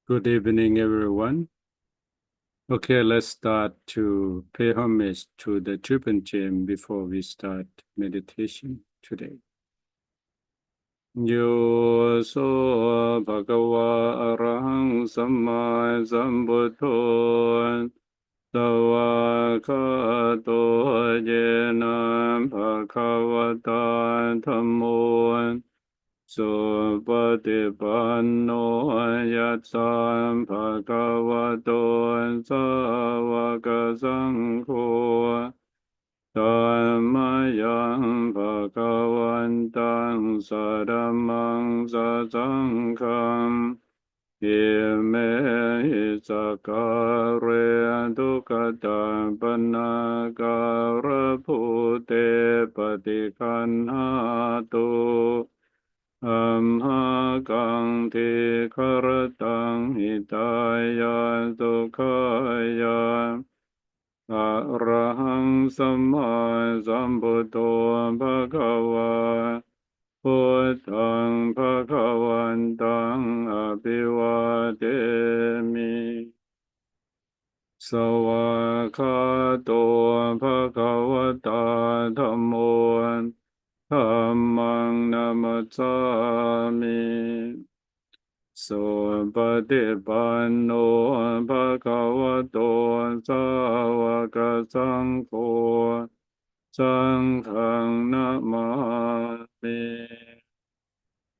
Good evening, everyone. Okay, let's start to pay homage to the Triple Gem before we start meditation today. Yo so bhagava arahang samma sambuddho Sawakato jena bhagavata dhammo Supatipanno yatsam bhagavato savakasangho Dhammayang bhagavantang sadamang sasangham Ime sakare dukata panagara pute patikanhatu Amhakang te karatang hitaya sukaya Arahang samma sambuddho bhagava Buddhang bhagavantang abhivademi Sawakato bhagavata dhammo Dhammang namacchami Supatipanno bhagavato savakasangho Sanghang namami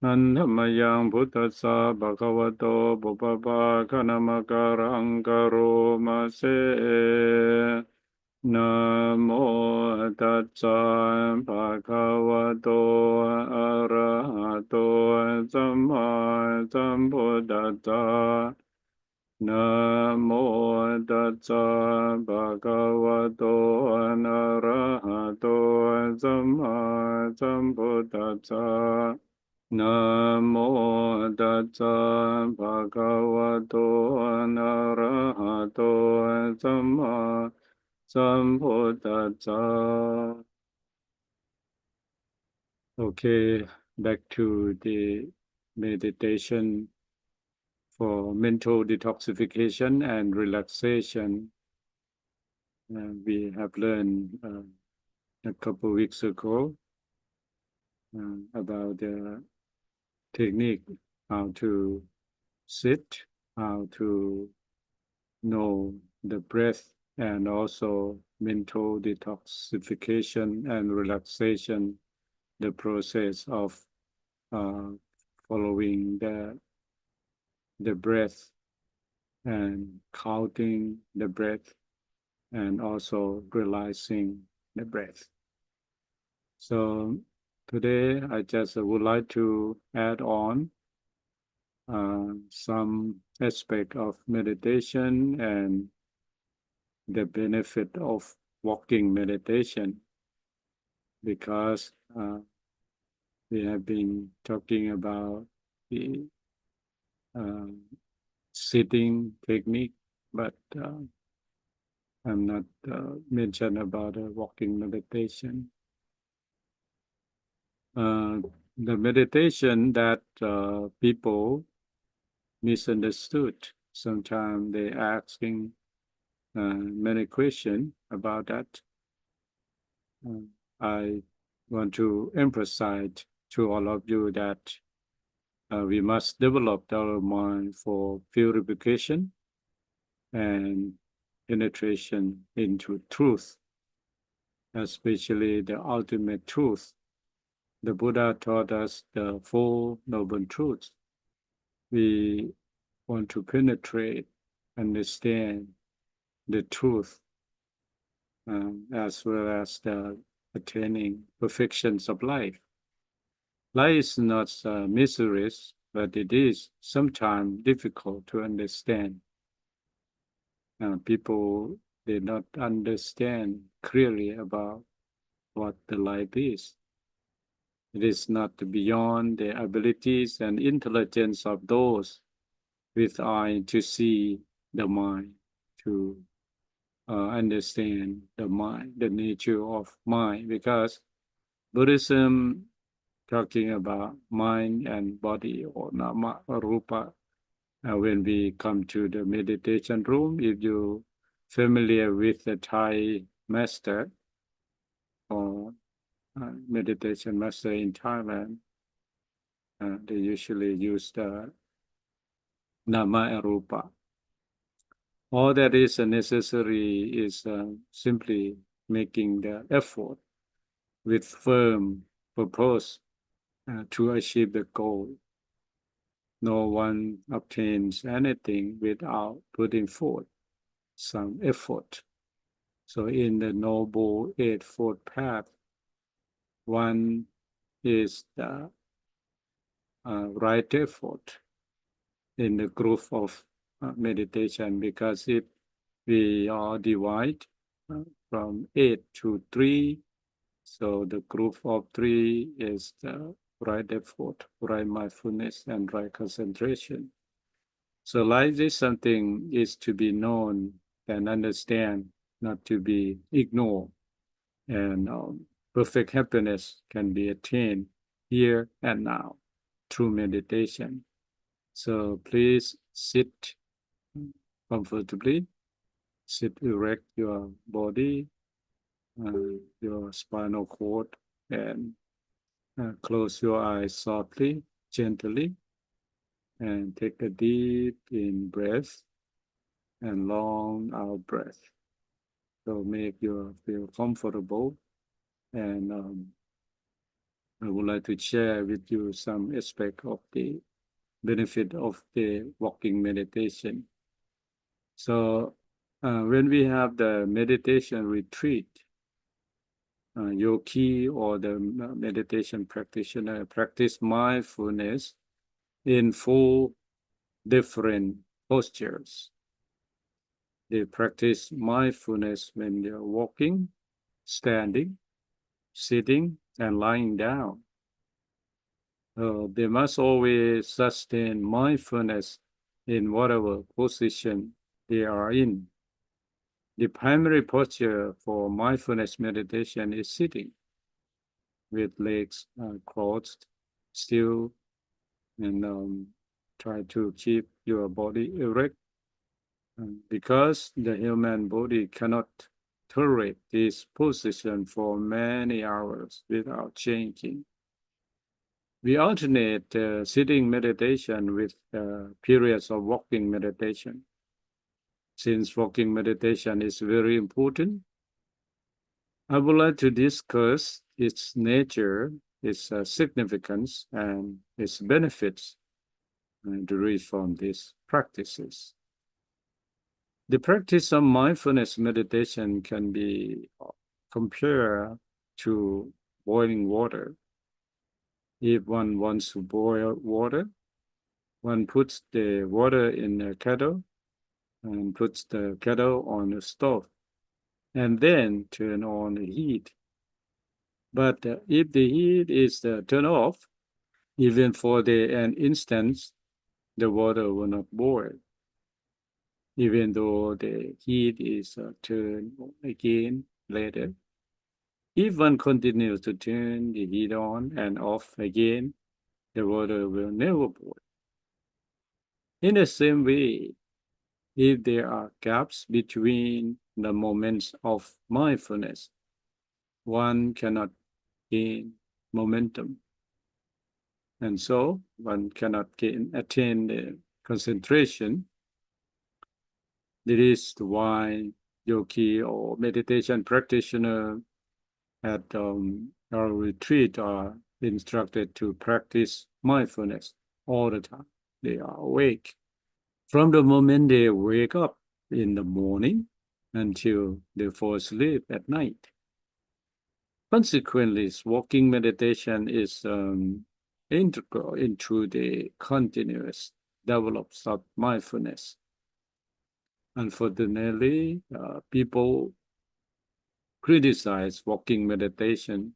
Annamayang buddhassa bhagavato bhupapa kanamakarang karomase Namo tassa bhagavato arahato samma sambuddhassa Namo tassa bhagavato arahato samma sambuddhassa Namo tassa bhagavato arahato samma sambuddhassa. Okay, back to the meditation for mental detoxification and relaxation. We have learned a couple weeks ago about the technique, how to sit, how to know the breath, and also mental detoxification and relaxation, the process of following the breath and counting the breath and also realizing the breath. So today I just would like to add on some aspect of meditation and the benefit of walking meditation, because we have been talking about the sitting technique, but I'm not mentioned about walking meditation. The meditation that people misunderstood. Sometimes they asking many questions about that. I want to emphasize to all of you that we must develop our mind for purification and penetration into truth, especially the ultimate truth. The Buddha taught us the Four Noble Truths. We want to penetrate, understand the truth, as well as the attaining perfections of life. Life is not mysterious, but it is sometimes difficult to understand. People did not understand clearly about what the life is. It is not beyond the abilities and intelligence of those with eye to see the mind, to understand the mind, the nature of mind, because Buddhism talking about mind and body or nama rupa when we come to the meditation room. If you're familiar with the Thai master or meditation master in Thailand, they usually use the Nama Arupa. All that is necessary is simply making the effort with firm purpose to achieve the goal. No one obtains anything without putting forth some effort. So in the Noble Eightfold Path, one is the right effort in the group of meditation, because if we are divided from 8 to 3, so the group of 3 is the right effort, right mindfulness, and right concentration. So like this, something is to be known and understand, not to be ignored. And perfect happiness can be attained here and now through meditation. So please sit comfortably, sit erect your body, your spinal cord, and close your eyes softly, gently, and take a deep in breath and long out breath. So make you feel comfortable. And I would like to share with you some aspect of the benefit of the walking meditation. So when we have the meditation retreat, yogi or the meditation practitioner practice mindfulness in 4 different postures. They practice mindfulness when they're walking, standing, sitting, and lying down. They must always sustain mindfulness in whatever position they are in. The primary posture for mindfulness meditation is sitting, with legs crossed, still, and try to keep your body erect. Because the human body cannot tolerate this position for many hours without changing. We alternate sitting meditation with periods of walking meditation. Since walking meditation is very important, I would like to discuss its nature, its significance, and its benefits derived from these practices. The practice of mindfulness meditation can be compared to boiling water. If one wants to boil water, one puts the water in a kettle and puts the kettle on the stove and then turn on the heat. But if the heat is turned off, even for an instant, the water will not boil, even though the heat is turned on again later. If one continues to turn the heat on and off again, the water will never boil. In the same way, if there are gaps between the moments of mindfulness, one cannot gain momentum. And so one cannot attain the concentration. That is why yogi or meditation practitioner at our retreat are instructed to practice mindfulness all the time. They are awake. From the moment they wake up in the morning until they fall asleep at night. Consequently, walking meditation is integral into the continuous development of mindfulness. Unfortunately, people criticize walking meditation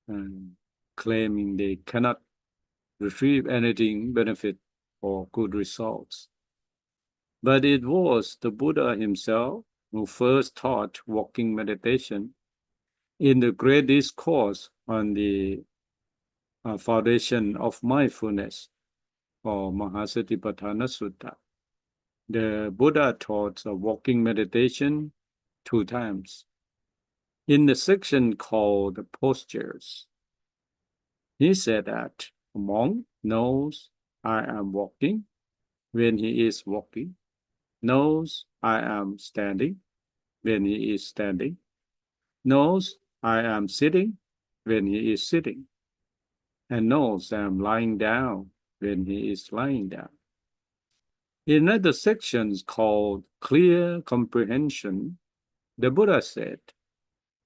and claiming they cannot retrieve anything benefit or good results. But it was the Buddha himself who first taught walking meditation in the great discourse on the foundation of mindfulness. or Mahasatipatthana Sutta. The Buddha taught a walking meditation 2 times. In the section called Postures, he said that a monk knows I am walking when he is walking, knows I am standing when he is standing, knows I am sitting when he is sitting, and knows I am lying down when he is lying down. In other sections called Clear Comprehension, the Buddha said,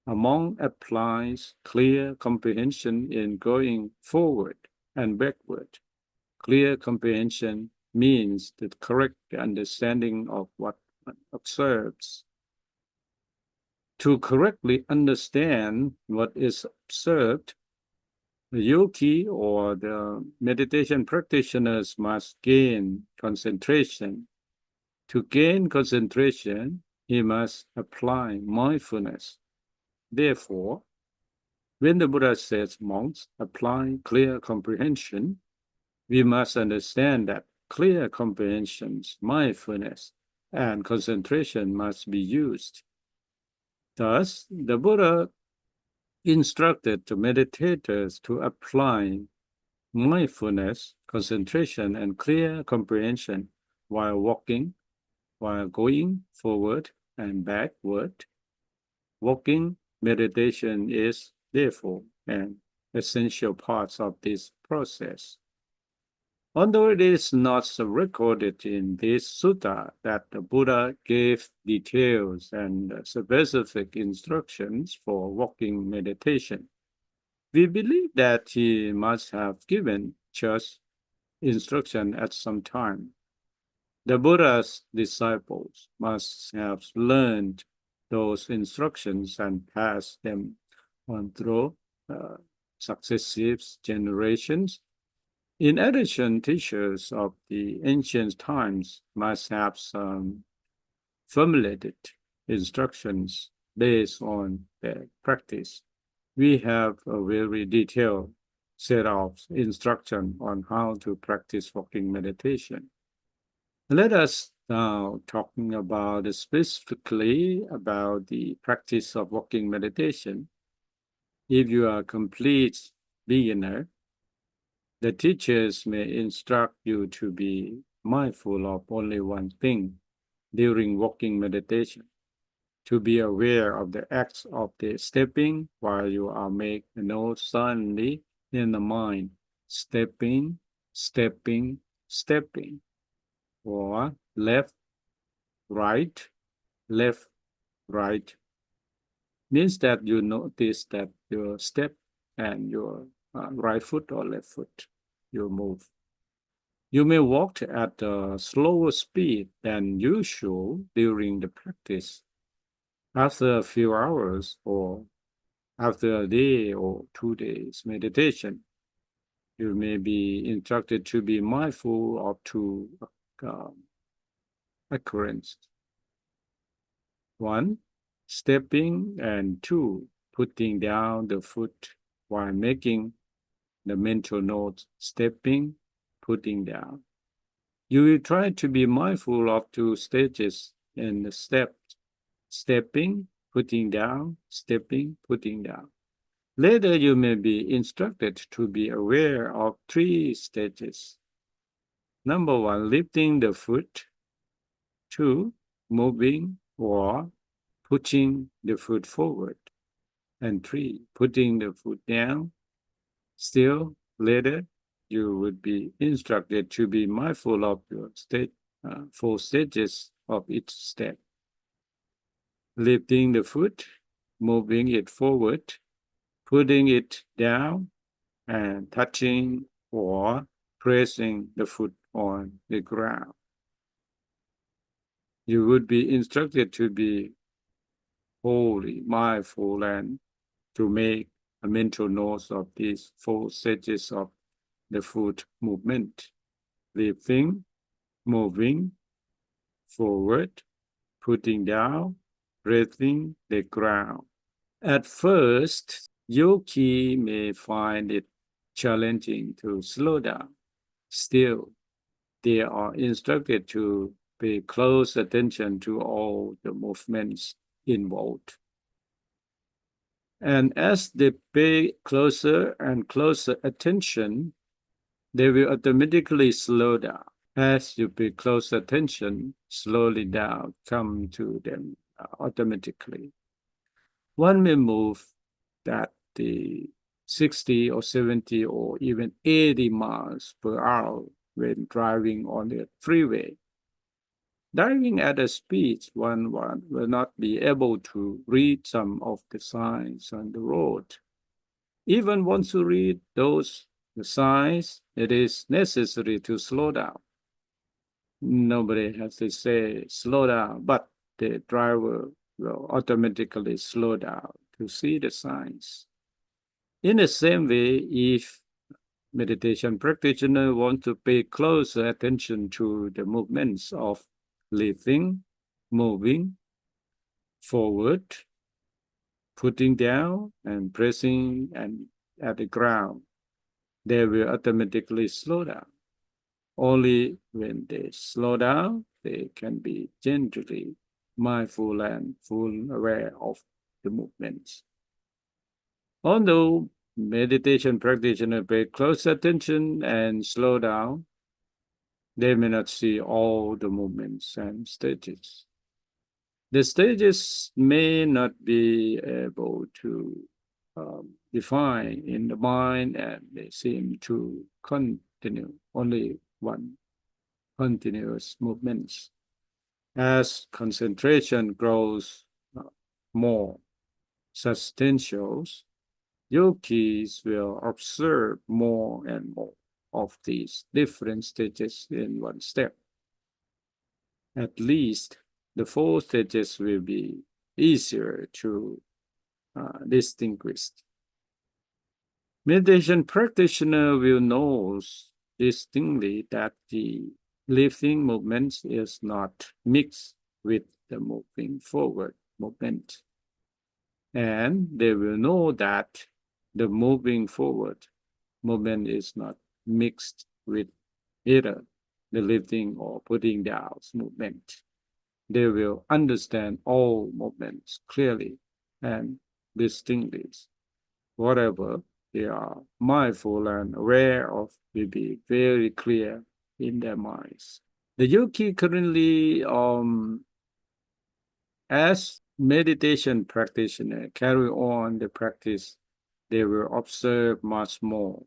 a monk applies clear comprehension in going forward and backward. Clear comprehension means the correct understanding of what one observes. To correctly understand what is observed, the yogi or the meditation practitioners must gain concentration. To gain concentration, he must apply mindfulness. Therefore, when the Buddha says monks apply clear comprehension, we must understand that clear comprehension, mindfulness, and concentration must be used. Thus, the Buddha instructed the meditators to apply mindfulness, concentration, and clear comprehension while walking, while going forward and backward. Walking meditation is therefore an essential part of this process. Although it is not recorded in this sutta that the Buddha gave details and specific instructions for walking meditation, we believe that he must have given such instruction at some time. The Buddha's disciples must have learned those instructions and passed them on through successive generations. In addition, teachers of the ancient times must have some formulated instructions based on their practice. We have a very detailed set of instruction on how to practice walking meditation. Let us now talking about specifically about the practice of walking meditation. If you are a complete beginner, the teachers may instruct you to be mindful of only one thing during walking meditation, to be aware of the acts of the stepping while you are making a note suddenly in the mind, stepping, stepping, stepping, or left, right, left, right. Means that you notice that your step and your right foot or left foot, you move. You may walk at a slower speed than usual during the practice. After a few hours or after a day or 2 days meditation, you may be instructed to be mindful of two occurrences. One, stepping, and two, putting down the foot while making the mental note, stepping, putting down. You will try to be mindful of 2 stages in the step, stepping, putting down, stepping, putting down. Later, you may be instructed to be aware of 3 stages. Number 1, lifting the foot. 2, moving or pushing the foot forward. And 3, putting the foot down. Still, later, you would be instructed to be mindful of your 4 stages of each step. Lifting the foot, moving it forward, putting it down, and touching or pressing the foot on the ground. You would be instructed to be wholly mindful and to make a mental note of these 4 stages of the foot movement: lifting, moving, forward, putting down, pressing the ground. At first, yogi may find it challenging to slow down. Still, they are instructed to pay close attention to all the movements involved. And as they pay closer and closer attention, they will automatically slow down. As you pay close attention, slowly down come to them automatically. One may move at the 60 or 70 or even 80 miles per hour when driving on the freeway. Driving at a speed one will not be able to read some of the signs on the road. Even once you read those the signs, it is necessary to slow down. Nobody has to say slow down, but the driver will automatically slow down to see the signs. In the same way, if meditation practitioner want to pay close attention to the movements of lifting, moving forward, putting down, and pressing and at the ground, they will automatically slow down. Only when they slow down, they can be gently mindful and full aware of the movements. Although meditation practitioners pay close attention and slow down, they may not see all the movements and stages. The stages may not be able to define in the mind, and they seem to continue only one continuous movements. As concentration grows more substantial, yogis will observe more and more of these different stages in one step. At least the 4 stages will be easier to distinguish. Meditation practitioner will know distinctly that the lifting movement is not mixed with the moving forward movement. And they will know that the moving forward movement is not mixed with either the lifting or putting down movement. They will understand all movements clearly and distinguish. Whatever they are mindful and aware of will be very clear in their minds. The yogi currently, as meditation practitioner, carry on the practice, they will observe much more.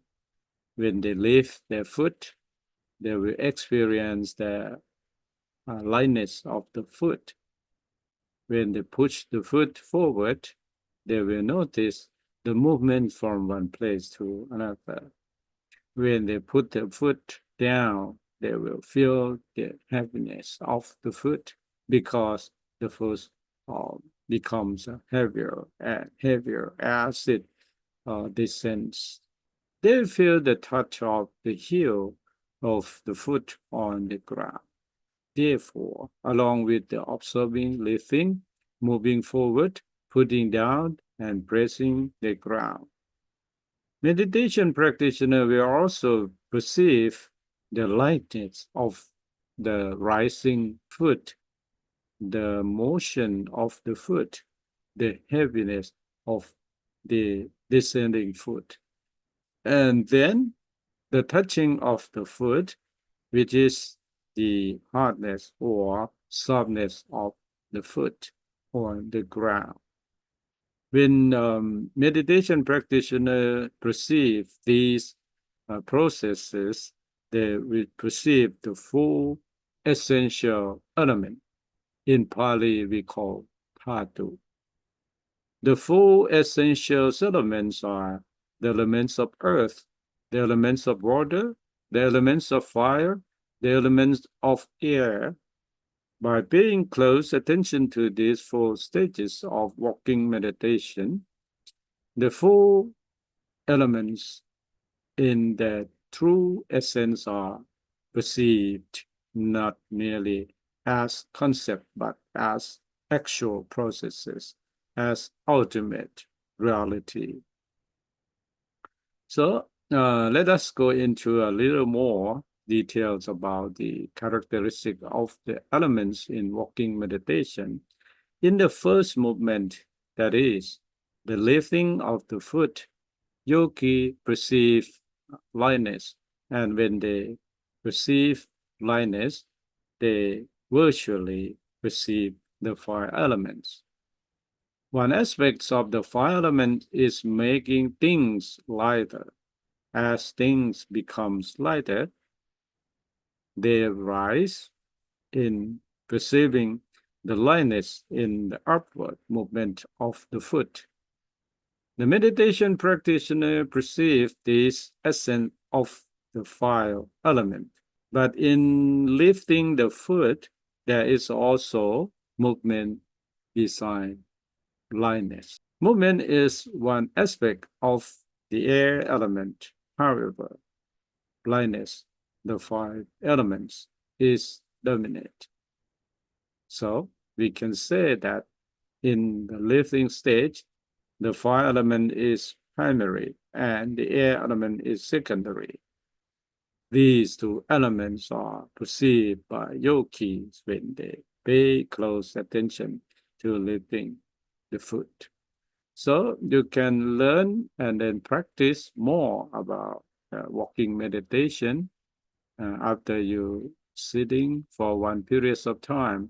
When they lift their foot, they will experience the lightness of the foot. When they push the foot forward, they will notice the movement from one place to another. When they put the foot down, they will feel the heaviness of the foot because the foot becomes heavier and heavier as it descends. They feel the touch of the heel of the foot on the ground. Therefore, along with the observing, lifting, moving forward, putting down, and pressing the ground, meditation practitioner will also perceive the lightness of the rising foot, the motion of the foot, the heaviness of the descending foot. And then the touching of the foot, which is the hardness or softness of the foot on the ground. When meditation practitioner perceive these processes, they will perceive the full essential element. In Pali, we call dhatu. The full essential elements are the elements of earth, the elements of water, the elements of fire, the elements of air. By paying close attention to these 4 stages of walking meditation, the 4 elements in their true essence are perceived not merely as concept but as actual processes, as ultimate reality. So let us go into a little more details about the characteristic of the elements in walking meditation. In the first movement, that is, the lifting of the foot, yogi perceive lightness, and when they perceive lightness, they virtually perceive the five elements. One aspect of the five element is making things lighter. As things becomes lighter, they rise in perceiving the lightness in the upward movement of the foot. The meditation practitioner perceives this essence of the five element. But in lifting the foot, there is also movement beside lightness. Movement is one aspect of the air element. However, blindness, the five elements, is dominant. So we can say that in the living stage, the fire element is primary and the air element is secondary. These two elements are perceived by yogis when they pay close attention to lifting the foot. So you can learn and then practice more about walking meditation after you sitting for one period of time,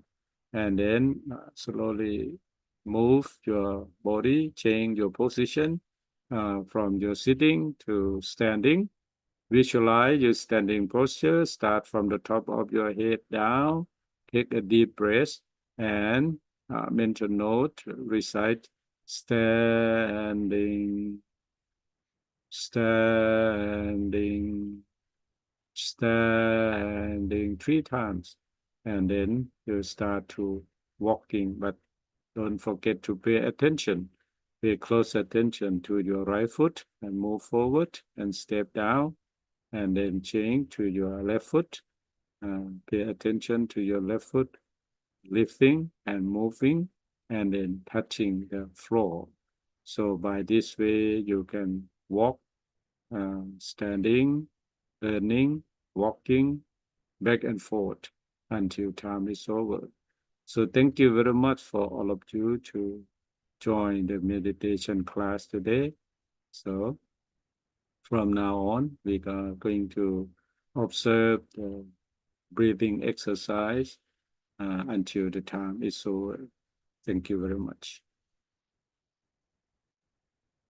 and then slowly move your body, change your position from your sitting to standing. Visualize your standing posture, start from the top of your head down, take a deep breath, and mental note, recite standing, standing, standing three times, and then you start to walking. But don't forget to pay attention. Pay close attention to your right foot and move forward and step down, and then change to your left foot. Pay attention to your left foot lifting and moving, and then touching the floor. So by this way, you can walk, standing, learning, walking, back and forth until time is over. So thank you very much for all of you to join the meditation class today. So from now on, we are going to observe the breathing exercise until the time is over. Thank you very much.